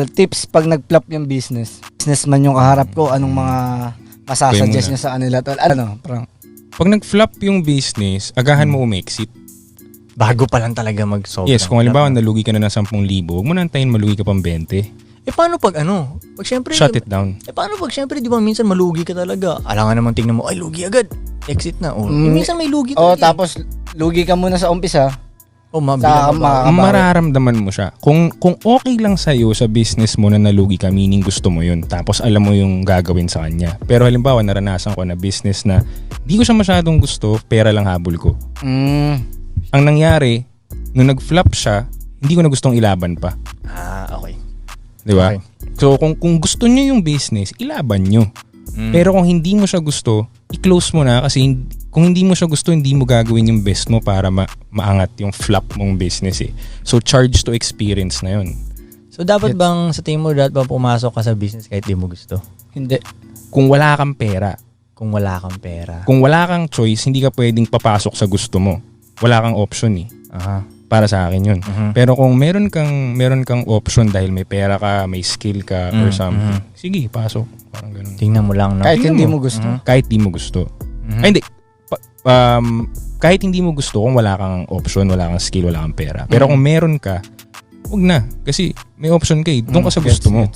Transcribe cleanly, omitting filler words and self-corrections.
Tips pag nag-flop yung businessman yung kaharap ko, anong mga masasuggest niya sa kanila? Parang Pag nag-flop yung business, agahan mo umexit. Bago pa lang talaga mag-solve. Yes, kung halimbawa nalugi ka na ng 10,000, huwag mo na antayin malugi ka pang 20. Paano pag Pag syempre, Shut it down. paano pag syempre, di ba, minsan malugi ka talaga. Alangan naman tingnan mo, ay, lugi agad. Exit na. Minsan may lugi talaga. tapos lugi ka muna sa umpisa. Mabilang mo. Mararamdaman mo siya. Kung okay lang sa'yo sa business mo na nalugi ka, meaning gusto mo yun, tapos alam mo yung gagawin sa kanya. Pero halimbawa, naranasan ko na business na di ko siya masyadong gusto, pera lang habol ko. Ang nangyari, nung nag-flop siya, hindi ko na gustong ilaban pa. Okay. Di ba? Okay. So, kung gusto nyo yung business, ilaban nyo. Pero kung hindi mo siya gusto, i-close mo na kasi kung hindi mo siya gusto, hindi mo gagawin yung best mo para maangat yung flop mong business eh. So, charge to experience na yun. So, dapat bang, sa tingin mo, dapat bang pumasok ka sa business kahit di mo gusto? Hindi. Kung wala kang pera. Kung wala kang pera. Kung wala kang choice, hindi ka pwedeng papasok sa gusto mo. Wala kang option eh. Para sa akin yun. Pero kung meron kang option dahil may pera ka, may skill ka or something, sige, pasok. Parang ganun. Tingnan mo lang. No? Kahit hindi mo gusto. Kahit di mo gusto. Ay, hindi. Kahit hindi mo gusto kung wala kang option, wala kang skill, wala kang pera. Pero kung meron ka, wag na. Kasi may option ka eh. Doon ka sa gusto mo.